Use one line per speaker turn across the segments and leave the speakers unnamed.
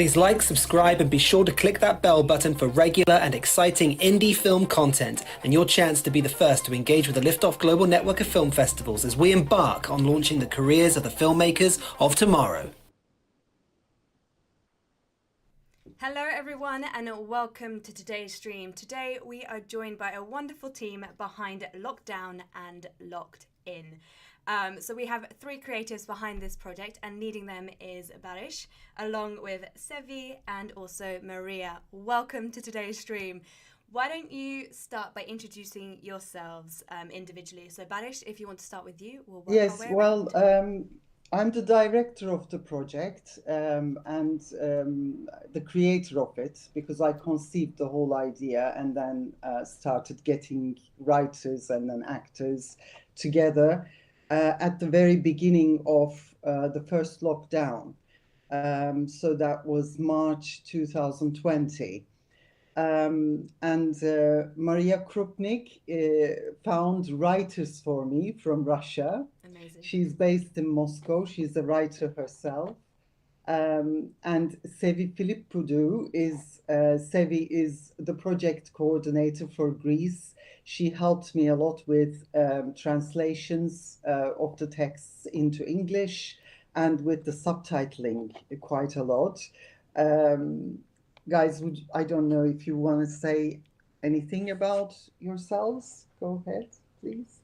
Please like, subscribe, and be sure to click that bell button for regular and exciting indie film content and your chance to be the first to engage with the Liftoff Global Network of Film Festivals as we embark on launching the careers of the filmmakers of tomorrow.
Hello everyone and welcome to today's stream. Today we are joined by a wonderful team behind Lockdown and Locked In. So we have three creatives behind this project and leading them is Baris, along with Sevi and also Maria. Welcome to today's stream. Why don't you start by introducing yourselves individually? So Baris, if you want to start with you, we'll work our way around.
I'm the director of the project and the creator of it because I conceived the whole idea and then started getting writers and then actors together at the very beginning of the first lockdown. So that was March 2020. Maria Krupnik found writers for me from Russia.
Amazing.
She's based in Moscow. She's a writer herself. And Sevi Filippoudou Sevi is the project coordinator for Greece. She helped me a lot with translations of the texts into English and with the subtitling quite a lot. Guys, I don't know if you want to say anything about yourselves. Go ahead, please.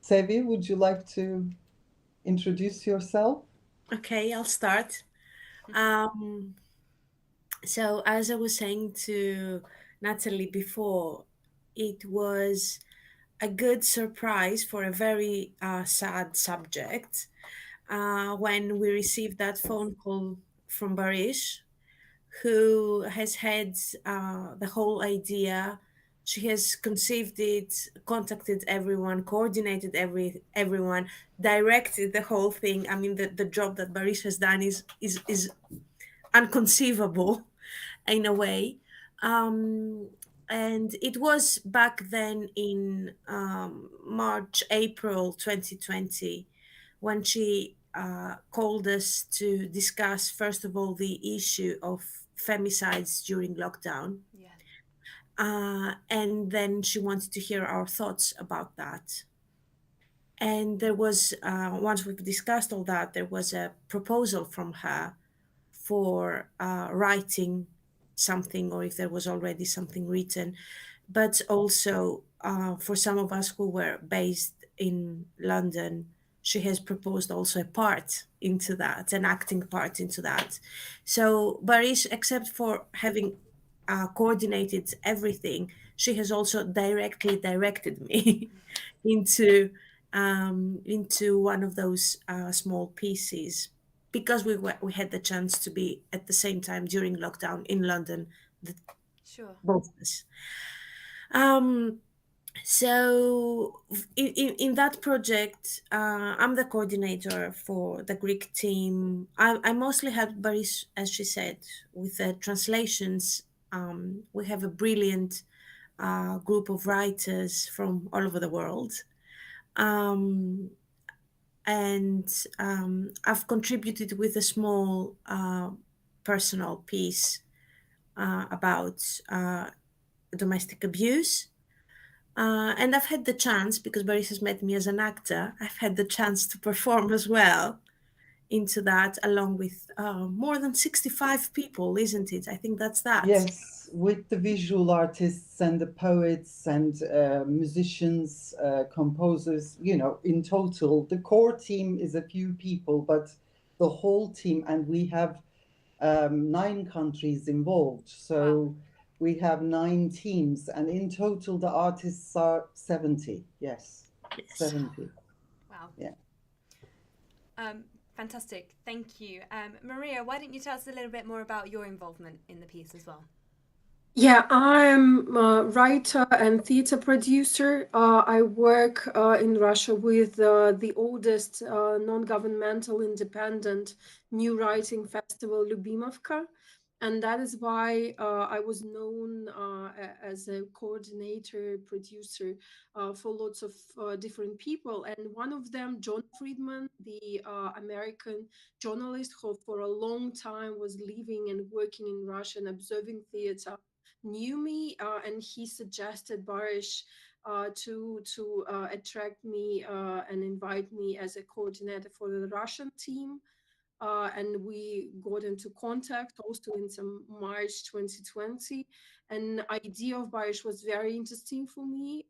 Sevi, would you like to introduce yourself?
Okay, I'll start. So as I was saying to Natalie before, it was a good surprise for a very sad subject when we received that phone call from Baris, who has had the whole idea. She has conceived it, contacted everyone, coordinated everyone, directed the whole thing. I mean, the job that Baris has done is unconceivable in a way. And it was back then in March, April 2020, when she called us to discuss, first of all, the issue of femicides during lockdown.
Yeah.
And then she wanted to hear our thoughts about that. And there was, once we've discussed all that, there was a proposal from her for writing something, or if there was already something written, but also for some of us who were based in London, she has proposed also a part into that, an acting part into that. So Baris, except for having coordinated everything, she has also directly directed me into one of those small pieces, because we had the chance to be at the same time during lockdown in London,
Sure.
both of us. So in that project, I'm the coordinator for the Greek team. I mostly help Baris, as she said, with the translations. We have a brilliant group of writers from all over the world. I've contributed with a small personal piece about domestic abuse. And I've had the chance, because Baris has met me as an actor, I've had the chance to perform as well into that, along with more than 65 people, isn't it? I think that's that.
Yes, with the visual artists and the poets and musicians, composers, in total, the core team is a few people, but the whole team, and we have 9 countries involved. So
Wow.
we have 9 teams, and in total, the artists are 70. Yes, 70.
Wow.
Yeah.
Fantastic. Thank you. Maria, why don't you tell us a little bit more about your involvement in the piece as well?
Yeah, I'm a writer and theater producer. I work in Russia with the oldest non-governmental independent new writing festival, Lyubimovka. And that is why I was known as a coordinator, producer for lots of different people. And one of them, John Friedman, the American journalist who for a long time was living and working in Russia and observing theater, knew me, and he suggested Baris to attract me and invite me as a coordinator for the Russian team. And we got into contact also in some March 2020. And the idea of Baris was very interesting for me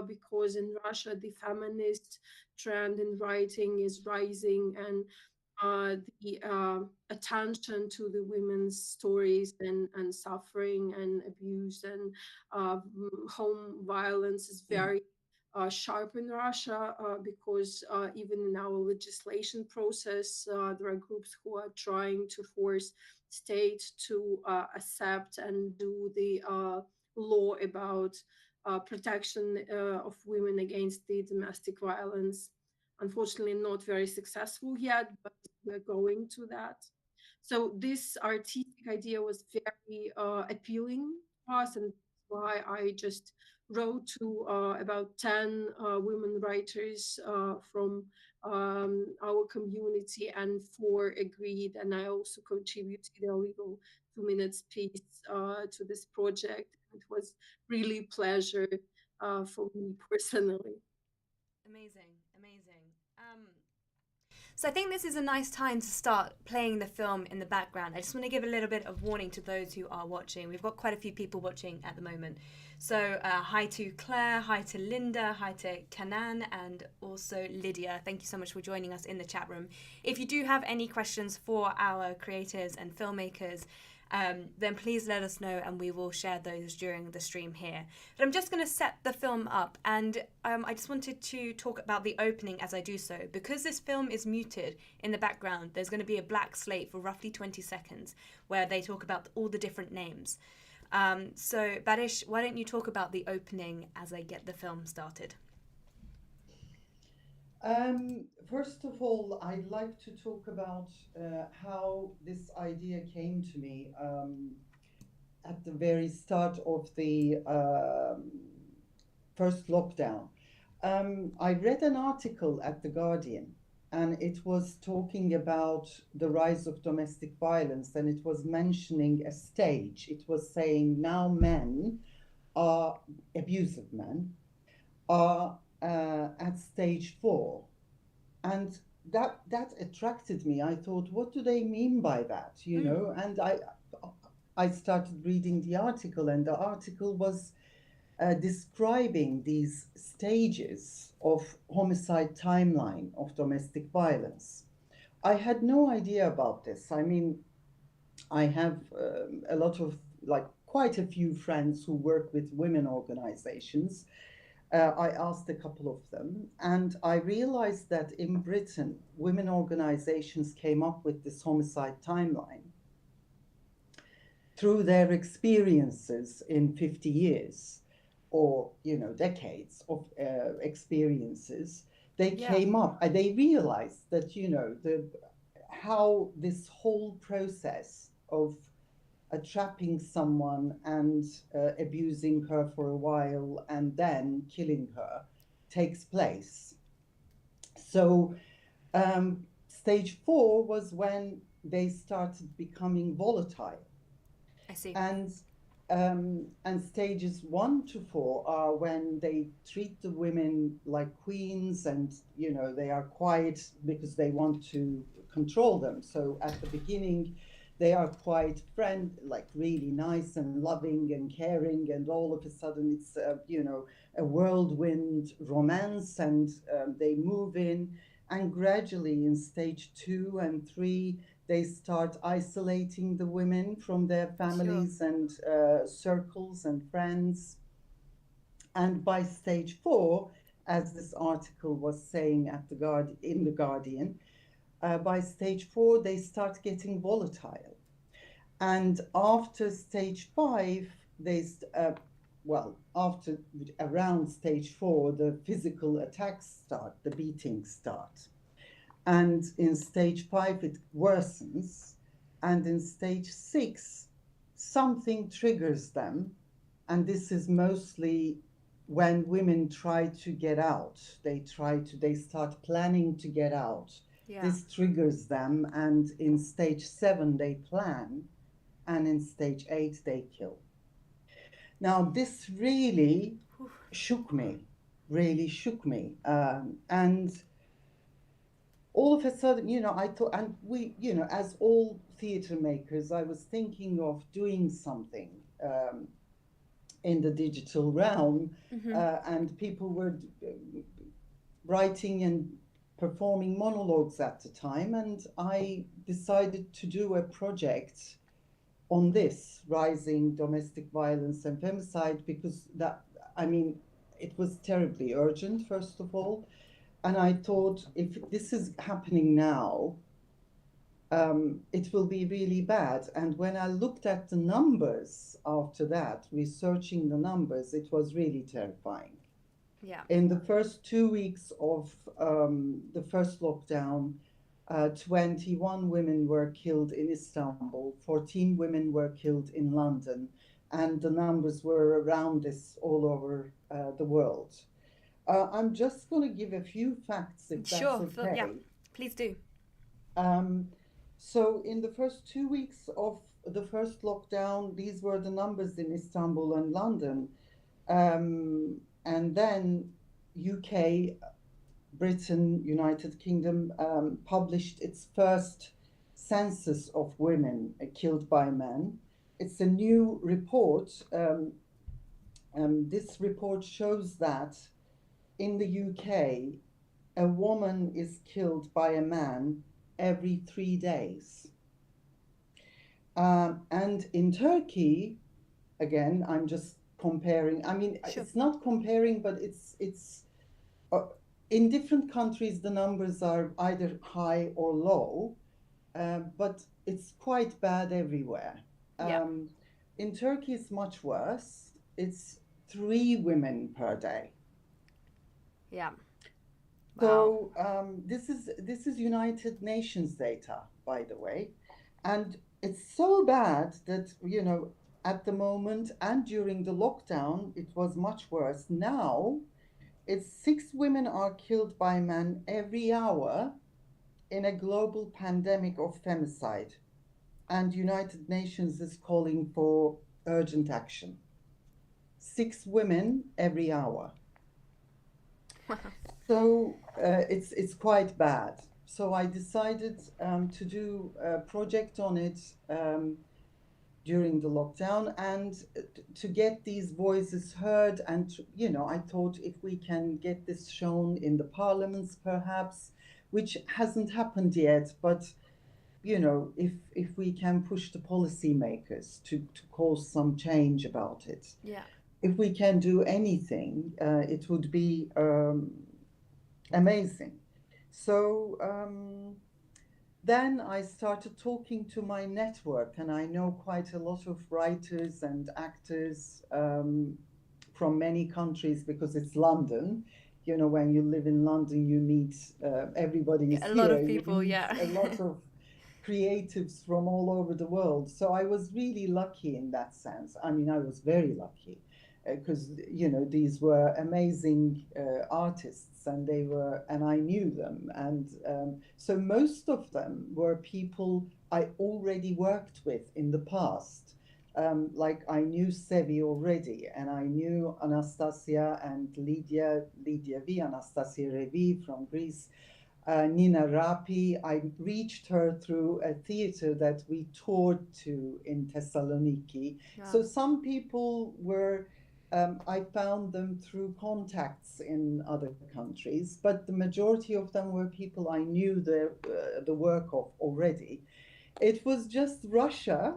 because in Russia, the feminist trend in writing is rising, and the attention to the women's stories and suffering and abuse and home violence is very sharp in Russia because even in our legislation process, there are groups who are trying to force state to accept and do the law about protection of women against the domestic violence. Unfortunately, not very successful yet, but we're going to that. So this artistic idea was very appealing to us, and that's why I just wrote to about 10 women writers from our community, and 4 agreed. And I also contributed a little 2 minutes piece to this project. It was really a pleasure for me personally.
Amazing, amazing. So I think this is a nice time to start playing the film in the background. I just want to give a little bit of warning to those who are watching. We've got quite a few people watching at the moment. So hi to Claire, hi to Linda, hi to Kanan, and also Lydia. Thank you so much for joining us in the chat room. If you do have any questions for our creators and filmmakers, then please let us know and we will share those during the stream here. But I'm just going to set the film up, and I just wanted to talk about the opening as I do so. Because this film is muted in the background, there's going to be a black slate for roughly 20 seconds where they talk about all the different names. So Baris, why don't you talk about the opening as I get the film started?
First of all, I'd like to talk about how this idea came to me at the very start of the first lockdown. I read an article at The Guardian, and it was talking about the rise of domestic violence, and it was mentioning a stage. It was saying now men are, abusive men, are at stage 4. And that attracted me. I thought, what do they mean by that? You know, and I started reading the article, and the article was describing these stages of homicide timeline of domestic violence. I had no idea about this. I mean, I have a lot of, like, quite a few friends who work with women organizations. I asked a couple of them, and I realized that in Britain, women organizations came up with this homicide timeline through their experiences in 50 years or, you know, decades of experiences. They came up, and they realized that, you know, how this whole process of trapping someone and abusing her for a while and then killing her takes place. So stage 4 was when they started becoming volatile.
I see.
And stages 1 to 4 are when they treat the women like queens, and, you know, they are quiet because they want to control them. So at the beginning, they are quite like really nice and loving and caring, and all of a sudden it's you know, a whirlwind romance, and they move in, and gradually in stage 2 and 3 they start isolating the women from their families and circles and friends. And by stage 4, as this article was saying in the Guardian, by stage 4 they start getting volatile. And after stage 5, after around stage 4, the physical attacks start, the beatings start. And in stage 5, it worsens. And in stage 6, something triggers them, and this is mostly when women try to get out. They start planning to get out.
Yeah.
This triggers them, and in stage 7 they plan, and in stage 8 they kill. Now this really shook me, and all of a sudden, I thought, and we, as all theater makers, I was thinking of doing something in the digital realm, and people were writing and performing monologues at the time, and I decided to do a project on this rising domestic violence and femicide, because it was terribly urgent, first of all. And I thought, if this is happening now, it will be really bad. And when I looked at the numbers after that, researching the numbers, it was really terrifying.
Yeah.
In the first 2 weeks of the first lockdown, 21 women were killed in Istanbul, 14 women were killed in London, and the numbers were around this all over the world. I'm just going to give a few facts, if that's okay.
Yeah, please do.
So in the first 2 weeks of the first lockdown, these were the numbers in Istanbul and London. And then UK, Britain, United Kingdom published its first census of women killed by men. It's a new report. This report shows that in the UK, a woman is killed by a man every 3 days. And in Turkey, again, I'm just comparing.
Sure.
It's not comparing, but it's in different countries, the numbers are either high or low, but it's quite bad everywhere.
Yeah.
In Turkey, it's much worse. It's 3 women per day.
Yeah. Wow.
So this is United Nations data, by the way, and it's so bad that, at the moment and during the lockdown, it was much worse. Now, it's 6 women are killed by men every hour in a global pandemic of femicide, and United Nations is calling for urgent action. 6 women every hour. So it's quite bad. So I decided to do a project on it during the lockdown, and to get these voices heard. And I thought, if we can get this shown in the parliaments, perhaps, which hasn't happened yet, but if we can push the policymakers to cause some change about it.
Yeah.
If we can do anything, it would be amazing. So then I started talking to my network, and I know quite a lot of writers and actors from many countries, because it's London. When you live in London, you meet everybody is
A
here.
lot of people,
You meet
yeah.
a lot of creatives from all over the world. So I was really lucky in that sense. I was very lucky. Because these were amazing artists, and I knew them, and so most of them were people I already worked with in the past. Like I knew Sevi already, and I knew Anastasia and Lydia V, Anastasia Revi from Greece, Nina Rapi. I reached her through a theater that we toured to in Thessaloniki.
Wow.
So some people were. I found them through contacts in other countries, but the majority of them were people I knew the work of already. It was just Russia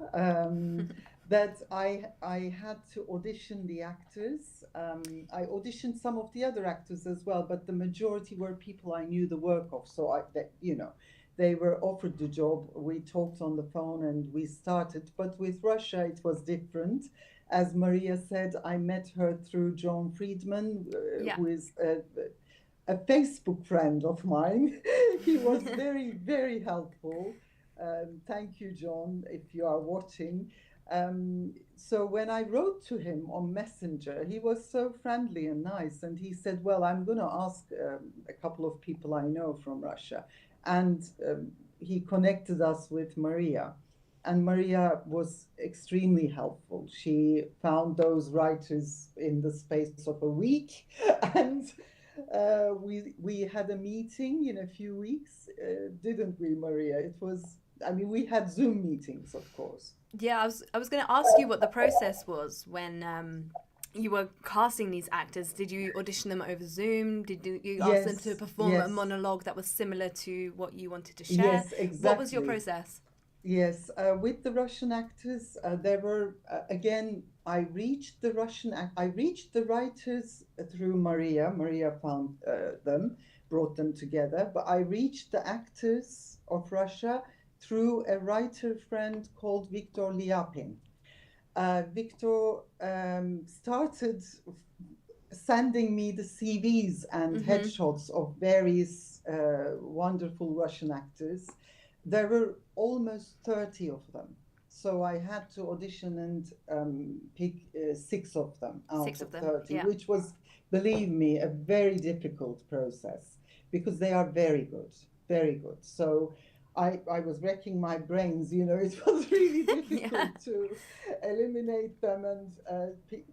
that I had to audition the actors. I auditioned some of the other actors as well, but the majority were people I knew the work of. So they were offered the job. We talked on the phone and we started. But with Russia, it was different. As Maria said, I met her through John Friedman, who is a Facebook friend of mine. He was very, very helpful. Thank you, John, if you are watching. So when I wrote to him on Messenger, he was so friendly and nice, and he said, "Well, I'm going to ask a couple of people I know from Russia," and he connected us with Maria. And Maria was extremely helpful. She found those writers in the space of a week, and we had a meeting in a few weeks, didn't we, Maria? It was, I mean, we had Zoom meetings, of course.
Yeah, I was going to ask you what the process was when you were casting these actors. Did you audition them over Zoom? Did you ask them to
Yes,
perform a
yes,
monologue that was similar to what you wanted to share?
yes,
What was your
exactly.
process?
Yes, with the Russian actors, there were again. I reached the writers through Maria. Maria found them, brought them together. But I reached the actors of Russia through a writer friend called Viktor Liapin. Victor started sending me the CVs and
Mm-hmm.
headshots of various wonderful Russian actors. There were almost 30 of them. So I had to audition and pick six of them out
Six
of
of them.
30,
Yeah.
which was, believe me, a very difficult process because they are very good, very good. So I was wrecking my brains, you know, it was really
Yeah.
difficult to eliminate them and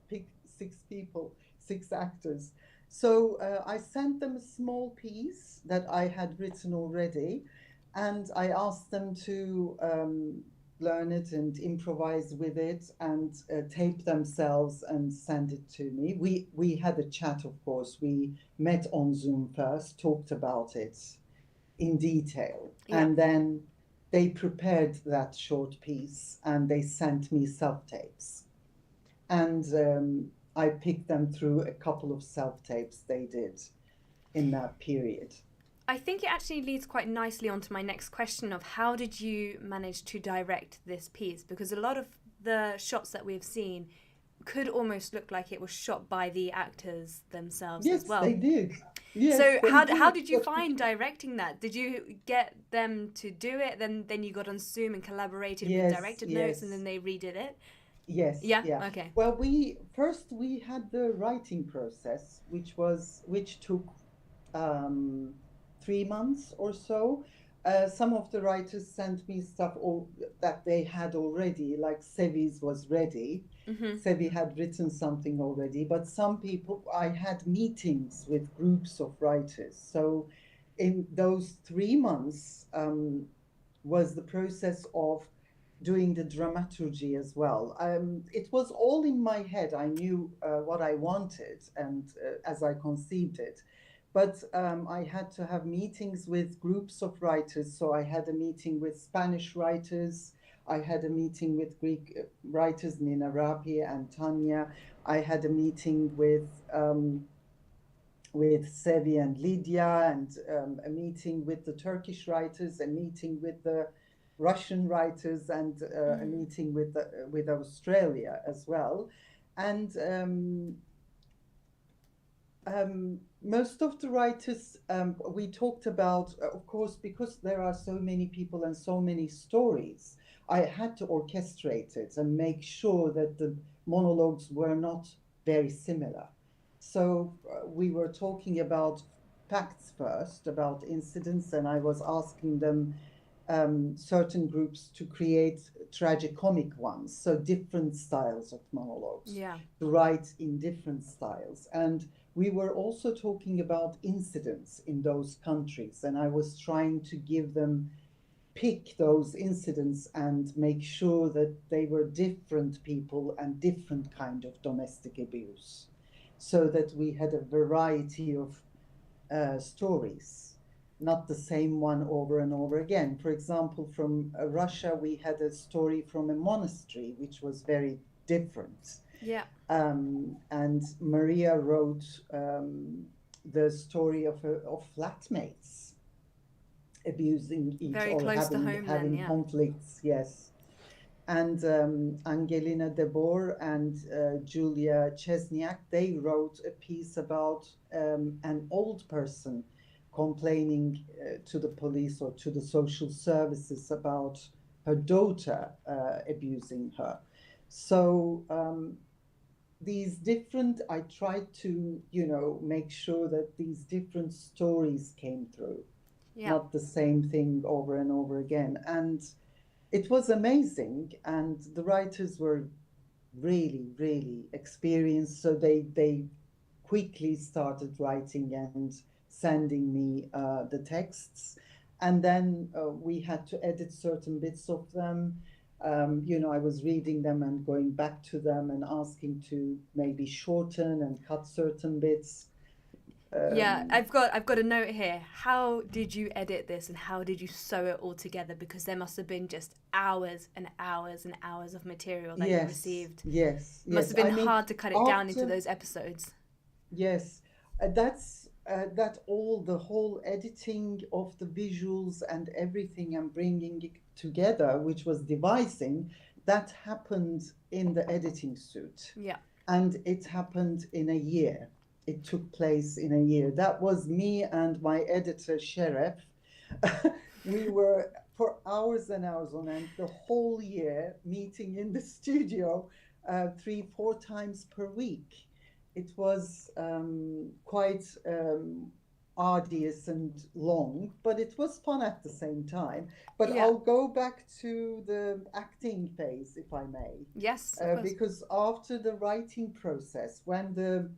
pick six people, six actors. So I sent them a small piece that I had written already, and I asked them to learn it and improvise with it and tape themselves and send it to me. We had a chat, of course. We met on Zoom first, talked about it in detail,
Yeah.
and then they prepared that short piece and they sent me self tapes, and I picked them through a couple of self tapes they did in that period.
I think it actually leads quite nicely onto my next question of how did you manage to direct this piece? Because a lot of the shots that we've seen could almost look like it was shot by the actors themselves as
Yes, they
well.
did. Yes,
So
they
how
did.
did you find directing that? Did you get them to do it? Then you got on Zoom and collaborated with
Yes,
directed notes, and then
yes,
they redid it.
yes,
Yeah.
yeah.
Okay.
Well, we had the writing process, which took um, 3 months or so. Some of the writers sent me stuff that they had already, like Sevi's was ready.
Mhm.
Sevi had written something already, but some people, I had meetings with groups of writers. So in those 3 months was the process of doing the dramaturgy as well. It was all in my head. I knew what I wanted and as I conceived it. But I had to have meetings with groups of writers. So I had a meeting with Spanish writers. I had a meeting with Greek writers, Nina Rapi and Tanya. I had a meeting with Sevi and Lydia, and a meeting with the Turkish writers, a meeting with the Russian writers, and a
Mm.
meeting with Australia as well. And most of the writers we talked about, of course, because there are so many people and so many stories, I had to orchestrate it and make sure that the monologues were not very similar. So we were talking about facts first, about incidents, and I was asking them certain groups to create tragicomic ones, so different styles of monologues,
Yeah.
to write in different styles. And we were also talking about incidents in those countries, and I was trying to give them pick those incidents and make sure that they were different people and different kind of domestic abuse, so that we had a variety of stories, not the same one over and over again. For example, from Russia, we had a story from a monastery, which was very different.
Yeah.
And Maria wrote the story of flatmates abusing each
Very
or
close to
having
home then.
having
Yeah.
conflicts. Yes. And Angelina Debor and Julia Chesniak, they wrote a piece about an old person complaining to the police or to the social services about her daughter abusing her. So these different, I tried to, make sure that these different stories came through,
Yeah.
not the same thing over and over again. And it was amazing. And the writers were really, really experienced. So they quickly started writing and sending me the texts. And then we had to edit certain bits of them. I was reading them and going back to them and asking to maybe shorten and cut certain bits.
Yeah, I've got a note here. How did you edit this and how did you sew it all together? Because there must have been just hours and hours and hours of material that you
Yes,
received.
yes,
It must
yes.
have been
I mean,
hard to cut it down into
after,
those episodes.
yes, that all the whole editing of the visuals and everything and bringing it together, which was devising, that happened in the editing suite.
Yeah.
And it happened in a year. It took place in a year. That was me and my editor, Sheriff. We were for hours and hours on end, the whole year, meeting in the studio 3, 4 times per week. It was quite arduous and long, but it was fun at the same time. But
Yeah.
I'll go back to the acting phase, if I may.
Yes, of course.
Because after the writing process, when the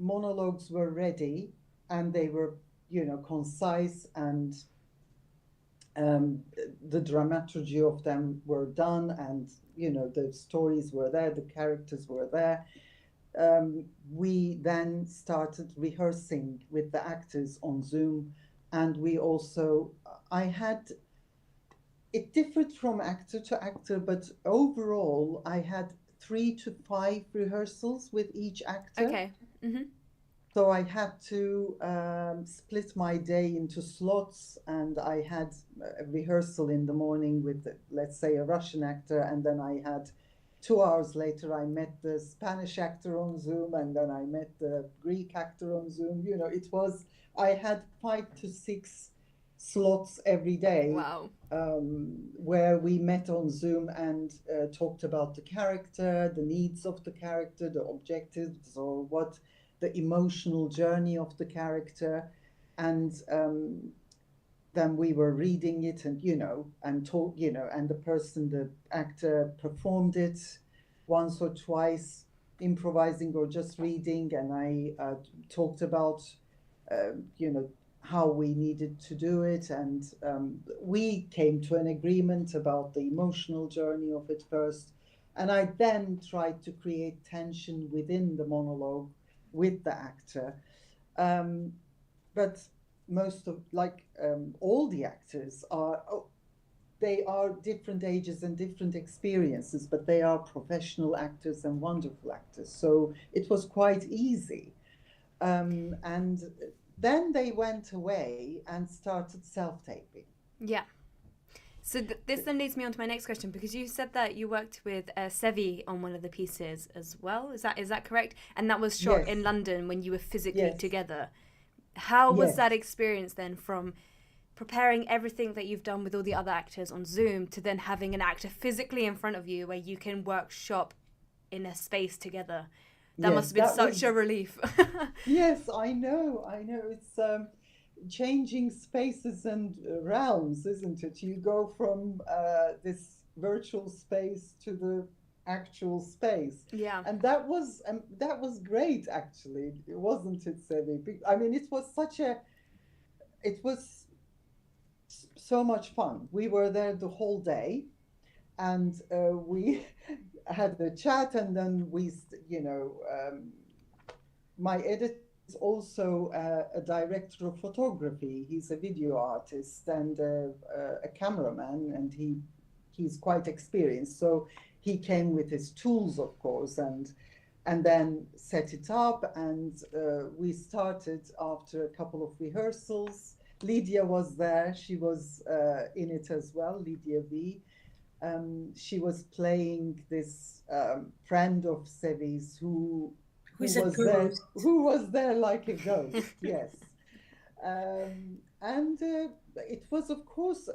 monologues were ready and they were, concise and the dramaturgy of them were done and, the stories were there, the characters were there, we then started rehearsing with the actors on Zoom. And it differed from actor to actor, but overall, I had 3 to 5 rehearsals with each actor.
Okay. Mm-hmm.
So I had to split my day into slots, and I had a rehearsal in the morning with, let's say, a Russian actor, and then I had 2 hours later, I met the Spanish actor on Zoom, and then I met the Greek actor on Zoom. I had 5 to 6 slots every day.
Wow.
Where we met on Zoom and talked about the character, the needs of the character, the objectives, or what the emotional journey of the character. And then we were reading it and, and the actor performed it once or twice, improvising or just reading. And I talked about, how we needed to do it. And we came to an agreement about the emotional journey of it first. And I then tried to create tension within the monologue with the actor. But most of, all the actors they are different ages and different experiences, but they are professional actors and wonderful actors. So it was quite easy. And then they went away and started self-taping.
Yeah. So this then leads me on to my next question, because you said that you worked with Sevi on one of the pieces as well. Is that correct? And that was shot
Yes.
in London when you were physically
Yes.
together. How was
Yes.
that experience then, from preparing everything that you've done with all the other actors on Zoom to then having an actor physically in front of you where you can workshop in a space together? That
Yes,
must have been
that
such
was-
a relief.
Yes, I know. It's changing spaces and realms, isn't it? You go from this virtual space to the actual space.
Yeah.
And that was great, actually, wasn't it, Sevi? I mean, it was so much fun. We were there the whole day, and we had a chat, and then my editor is also a director of photography. He's a video artist and a cameraman, and he's quite experienced. So he came with his tools, of course, and then set it up. And we started after a couple of rehearsals. Lydia was there. She was in it as well, Lydia V. She was playing this friend of Sevi's who
Who's a
was
ghost.
there like a ghost. Yes. And it was, of course,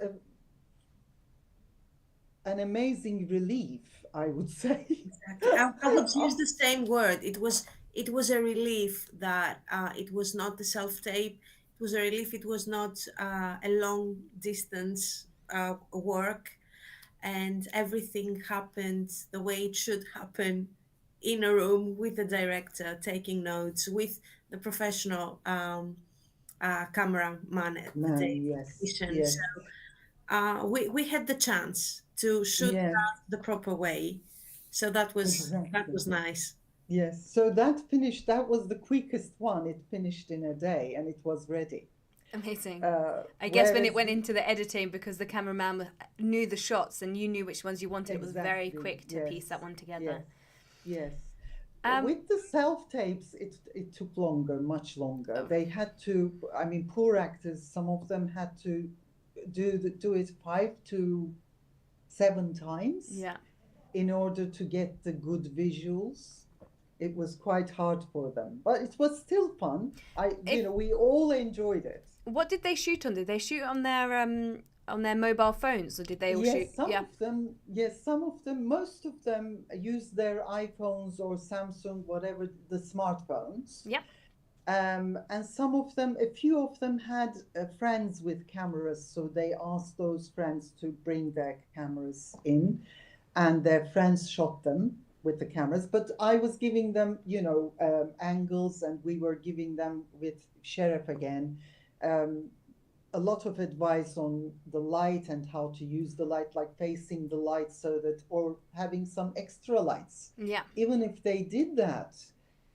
an amazing relief, I would say.
Exactly. I would use the same word. It was a relief that it was not the self-tape. It was a relief. It was not a long distance work, and everything happened the way it should happen in a room with the director taking notes with the professional cameraman at the day,
Man, yes,
technician.
yes,
So we had the chance to shoot
yes,
that the proper way, so that was
exactly.
nice.
Yes, so that finished, that was the quickest one. It finished in a day and it was ready.
Amazing. I guess when it
Whereas
went into the editing, because the cameraman knew the shots and you knew which ones you wanted, it was very
exactly,
quick to
yes,
piece that one together.
yes, yes.
Um,
With the self-tapes, it took longer, much longer.
Oh.
They had to, I mean, poor actors, some of them had to do it 5 to 7 times
yeah.
in order to get the good visuals. It was quite hard for them, but it was still fun. We all enjoyed it.
What did they shoot on? Did they shoot on their mobile phones, or did they all shoot?
Yes, some of them, most of them use their iPhones or Samsung, whatever, the smartphones.
Yep.
And some of them, a few of them had friends with cameras, so they asked those friends to bring their cameras in, and their friends shot them with the cameras. But I was giving them, angles, and we were giving them with Sheriff again. A lot of advice on the light and how to use the light, like facing the light so that, or having some extra lights.
Yeah.
Even if they did that,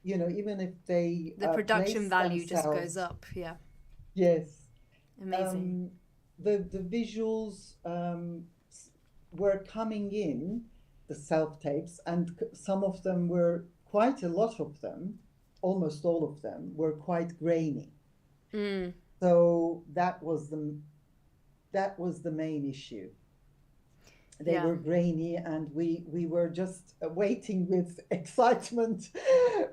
even if they
The production
placed
value just
themselves,
goes up. Yeah.
yes,
Amazing.
the visuals were coming in, the self tapes, and some of them were, quite a lot of them, almost all of them were quite grainy.
Mm.
So that was the main issue. They
Yeah.
were grainy, and we were just waiting with excitement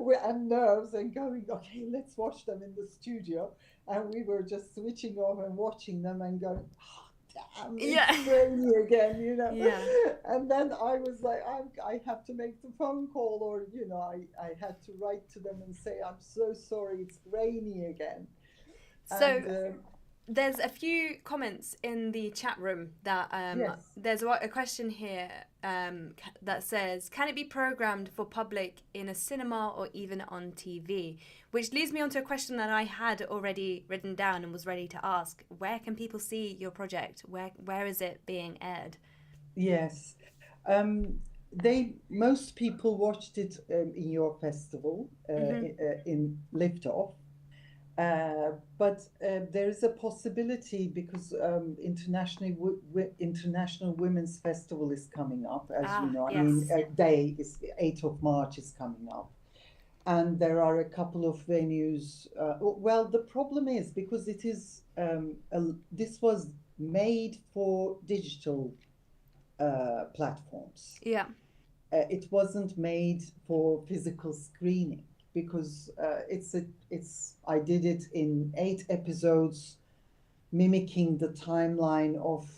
and nerves and going, okay, let's watch them in the studio. And we were just switching off and watching them and going, oh, damn,
Yeah.
it's grainy again,
Yeah.
And then I was like, I have to make the phone call, or, I had to write to them and say, I'm so sorry, it's grainy again.
So there's a few comments in the chat room that
Yes.
there's a question here that says, can it be programmed for public in a cinema or even on TV? Which leads me on to a question that I had already written down and was ready to ask. Where can people see your project? Where is it being aired?
Yes. Most people watched it in your festival, in Liftoff. But there is a possibility, because International Women's Festival is coming up, as you know.
Yes.
I mean, 8th of March is coming up. And there are a couple of venues. Well, the problem is, because it is, this was made for digital platforms.
Yeah.
It wasn't made for physical screening, because I did it in 8 episodes, mimicking the timeline of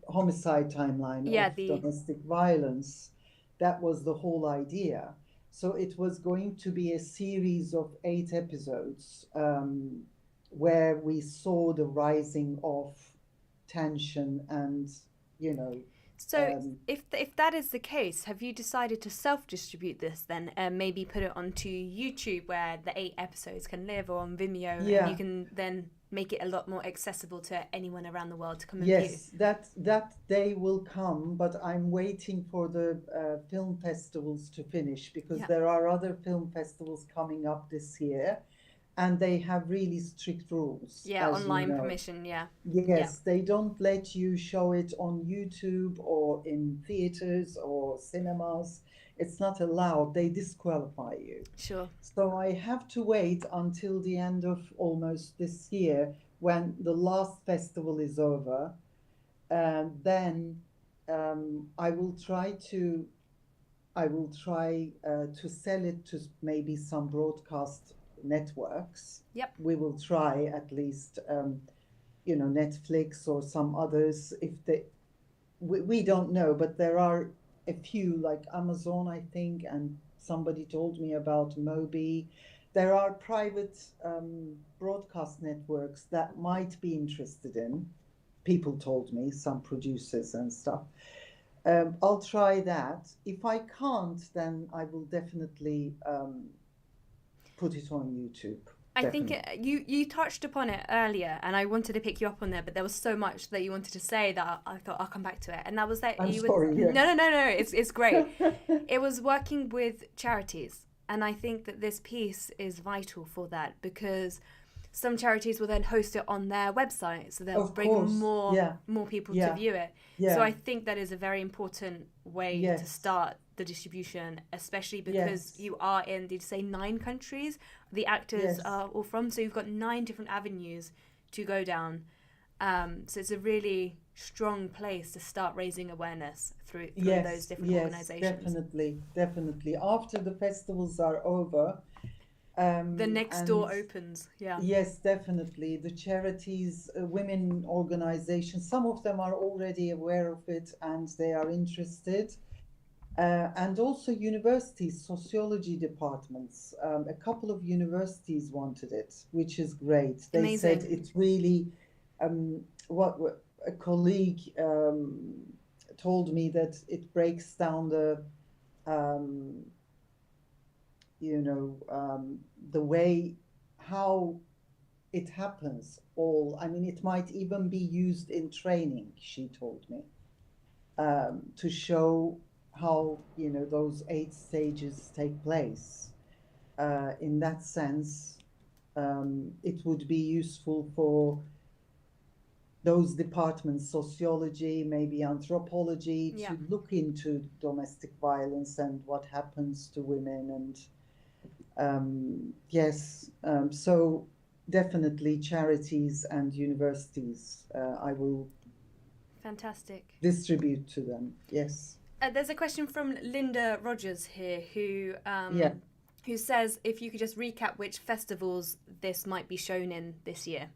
homicide timeline of domestic violence. That was the whole idea. So it was going to be a series of 8 episodes where we saw the rising of tension and,
So if that is the case, have you decided to self-distribute this then, and maybe put it onto YouTube where the 8 episodes can live, or on Vimeo, and you can then make it a lot more accessible to anyone around the world to come and view?
Yes, that day will come, but I'm waiting for the film festivals to finish, because there are other film festivals coming up this year, and they have really strict rules.
Yeah, online permission,
Yes, they don't let you show it on YouTube or in theaters or cinemas. It's not allowed. They disqualify you.
Sure.
So I have to wait until the end of almost this year, when the last festival is over. And then I will try to sell it to maybe some broadcast networks.
Yep.
We will try, at least, Netflix or some others, if we don't know, but there are a few, like Amazon, I think, and somebody told me about Moby. There are private broadcast networks that might be interested in. People told me, some producers and stuff. I'll try that. If I can't, then I will definitely put it on YouTube.
I
Definitely.
think you touched upon it earlier, and I wanted to pick you up on there, but there was so much that you wanted to say that I thought I'll come back to it. And that was that
I'm
you
sorry,
would
yes.
no, it's great. It was working with charities, and I think that this piece is vital for that, because some charities will then host it on their website, so they'll
Of
bring
course,
more people to
yeah,
view it.
yeah,
So I think that is a very important way to
yes,
start the distribution, especially because
yes,
you are in, did you say 9 countries the actors
yes,
are all from? So you've got 9 different avenues to go down. So it's a really strong place to start raising awareness through those
yes,
different organizations.
definitely. After the festivals are over,
The next
and
door opens, yeah.
yes, definitely. The charities, women organizations, some of them are already aware of it and they are interested. And also universities, sociology departments. A couple of universities wanted it, which is great. They said
Amazing.
it's really, what a colleague told me, that it breaks down the, the way how it happens all. I mean, it might even be used in training, she told me, to show how, those 8 stages take place. In that sense, it would be useful for those departments, sociology, maybe anthropology,
Yeah.
to look into domestic violence and what happens to women. And yes, so definitely charities and universities, I will
Fantastic.
distribute to them. Yes.
There's a question from Linda Rogers here who
Yeah.
who says if you could just recap which festivals this might be shown in this year.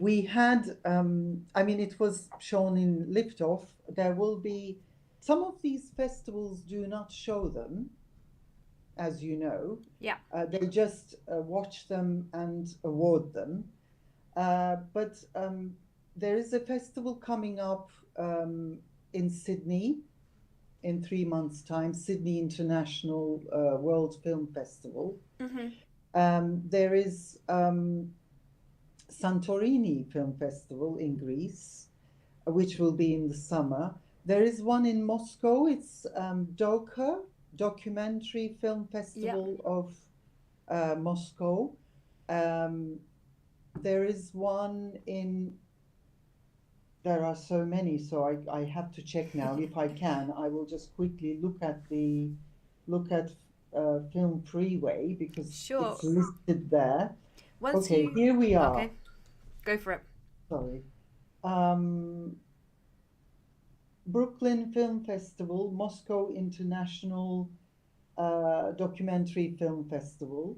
We had, I mean, it was shown in Liftoff. There will be, some of these festivals do not show them, as you know.
Yeah.
They just watch them and award them. But there is a festival coming up in Sydney in 3 months' time, Sydney International World Film Festival.
Mm-hmm.
There is Santorini Film Festival in Greece, which will be in the summer. There is one in Moscow. It's DOCA, Documentary Film Festival of Moscow. There is one in, there are so many, so I have to check now. If I can, I will just quickly look at Film Freeway, because
Sure.
it's listed there.
Once
Okay,
you...
here we are.
Okay, go for it.
Sorry. Brooklyn Film Festival, Moscow International Documentary Film Festival.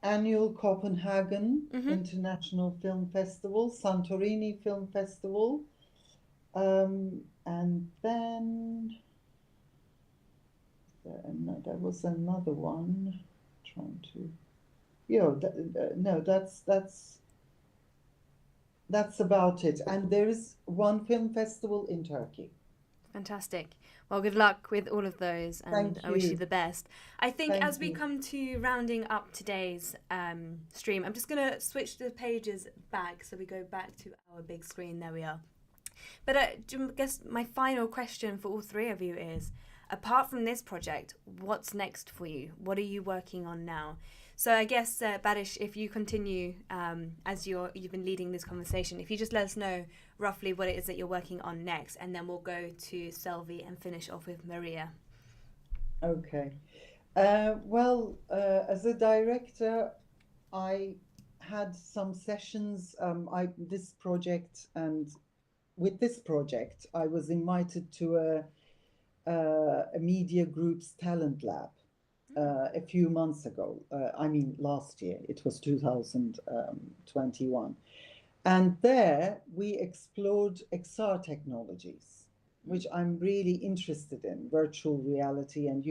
Annual Copenhagen International Film Festival, Santorini Film Festival, and then there was another one. Trying to, no, that's about it. And there is one film festival in Turkey.
Fantastic. Well, good luck with all of those, and I wish you the best. I think as we come to rounding up today's stream, I'm just going to switch the pages back, so we go back to our big screen. There we are. But I guess my final question for all 3 of you is, apart from this project, what's next for you? What are you working on now? So I guess, Baris, if you continue as you've been leading this conversation, if you just let us know roughly what it is that you're working on next, and then we'll go to Selvi and finish off with Maria.
Okay. Well, as a director, I had some sessions. This project, and with this project, I was invited to a media group's talent lab. a few months ago. I mean, last year, it was 2021. And there we explored XR technologies, which I'm really interested in, virtual reality, and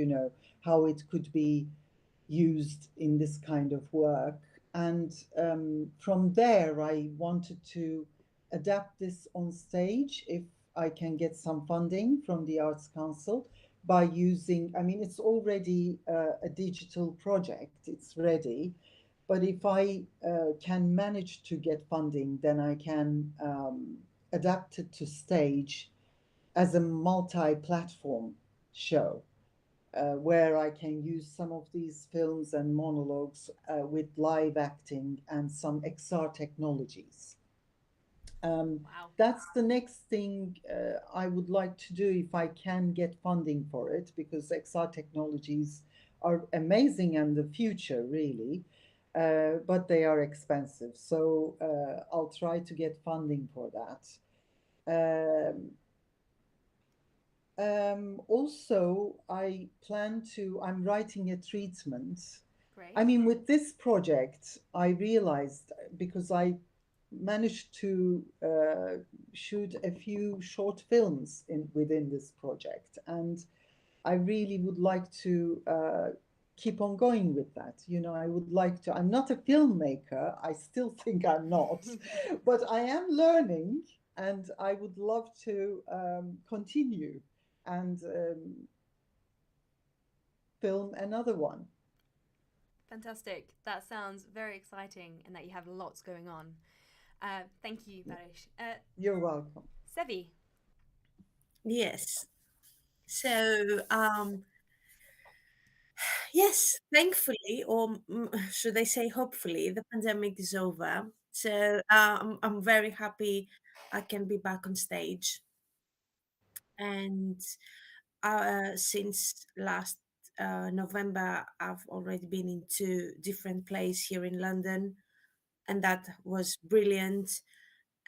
how it could be used in this kind of work. And from there, I wanted to adapt this on stage if I can get some funding from the Arts Council by using, I mean, it's already a digital project, it's ready. But if I can manage to get funding, then I can adapt it to stage as a multi-platform show where I can use some of these films and monologues with live acting and some XR technologies.
Wow.
That's the next thing I would like to do if I can get funding for it, because XR technologies are amazing and the future, really, but they are expensive. So I'll try to get funding for that. Also, I'm writing a treatment.
Great.
I mean, with this project, I realized, because I managed to shoot a few short films within this project, and I really would like to keep on going with that. I would like to. I'm not a filmmaker. I still think I'm not, but I am learning, and I would love to continue and film another one.
Fantastic. That sounds very exciting, and that you have lots going on. Thank you, Baris.
You're welcome.
Sevi.
Yes. So, yes, thankfully, or should I say hopefully, the pandemic is over. So I'm very happy I can be back on stage. And since last November, I've already been in two different plays here in London, and that was brilliant.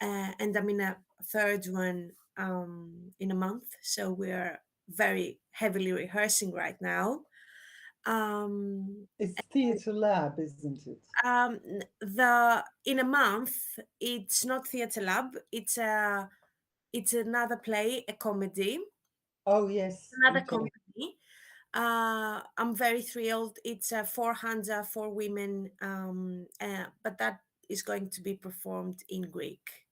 And I'm in a third one in a month, so we're very heavily rehearsing right now.
It's Theatre Lab, isn't it?
The in a month, it's not Theatre Lab. It's another play, a comedy.
Oh, yes.
Another
Okay.
comedy. I'm very thrilled. It's a for women, but that is going to be performed in Greek.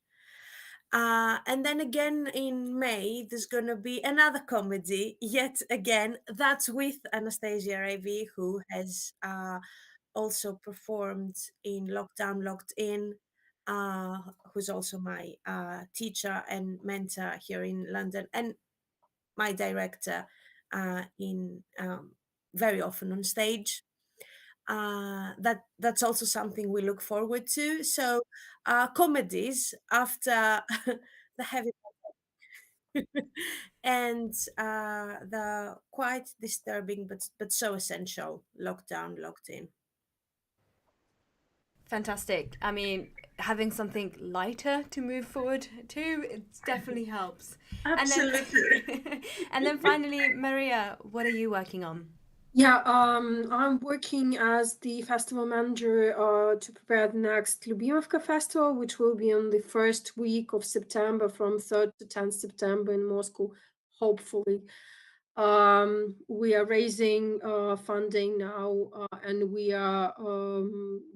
And then again in May, there's going to be another comedy, yet again, that's with Anastasia Ravi, who has also performed in Lockdown Locked In, who's also my teacher and mentor here in London, and my director in very often on stage. That's also something we look forward to. So comedies after the heavy and the quite disturbing but so essential Lockdown Locked In.
Fantastic. I mean, having something lighter to move forward to, it definitely helps.
Absolutely.
And then finally, Maria, what are you working on?
Yeah, I'm working as the festival manager to prepare the next Lyubimovka festival, which will be on the first week of September, from 3rd to 10th September in Moscow, hopefully. We are raising funding now, and we are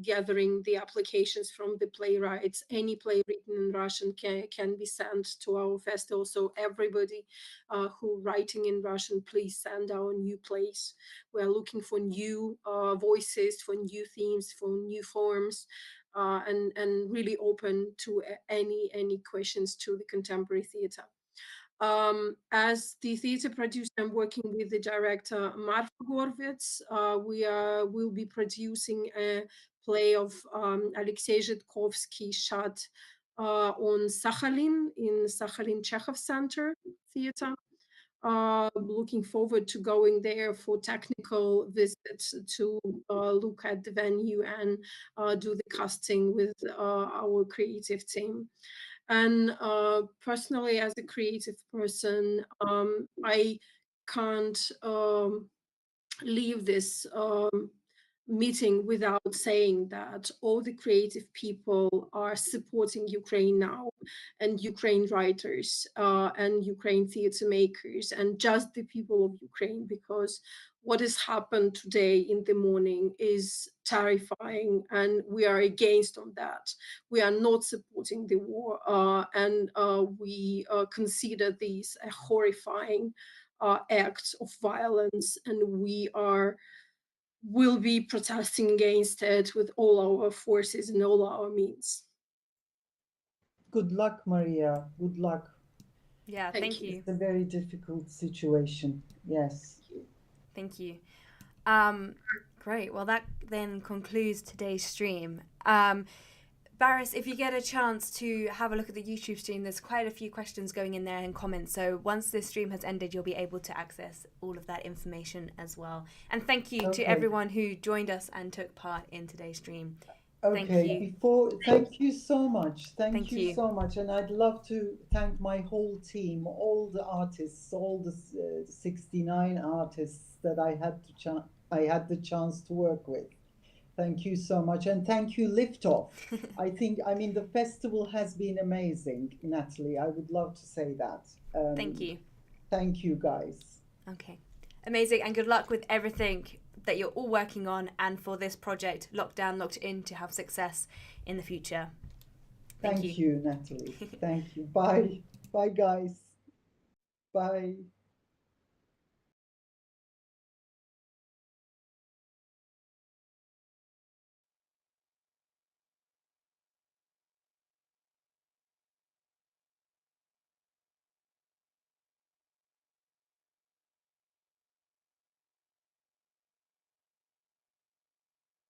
gathering the applications from the playwrights. Any play written in Russian can be sent to our festival. So everybody who writing in Russian, please send our new plays. We are looking for new voices, for new themes, for new forms. And really open to any questions to the contemporary theater. As the theater producer, I'm working with the director Marfa Gorvets. We'll be producing a play of Alexei Zhitkovsky shot on Sakhalin in Sakhalin Chekhov Center Theater. Looking forward to going there for technical visits to look at the venue and do the casting with our creative team. And personally, as a creative person, I can't leave this meeting without saying that all the creative people are supporting Ukraine now, and Ukraine writers and Ukraine theater makers, and just the people of Ukraine, because what has happened today in the morning is terrifying, and we are against on that. We are not supporting the war, and we consider this a horrifying act of violence, and we will be protesting against it with all our forces and all our means.
Good luck, Maria. Good luck.
Yeah, thank you.
It's a very difficult situation. Yes.
Thank you. Great. Well, that then concludes today's stream. Baris, if you get a chance to have a look at the YouTube stream, there's quite a few questions going in there and comments. So once this stream has ended, you'll be able to access all of that information as well. And thank you to everyone who joined us and took part in today's stream. Thank you.
Thank you so much. Thank you so much. And I'd love to thank my whole team, all the artists, all the 69 artists that I had the chance to work with. Thank you so much. And thank you, Liftoff. I mean, the festival has been amazing, Natalie. I would love to say that.
Thank you.
Thank you, guys.
Okay. Amazing. And good luck with everything that you're all working on, and for this project, Lockdown Locked In, to have success in the future.
Thank you, Natalie. Thank you. Bye. Bye, guys. Bye.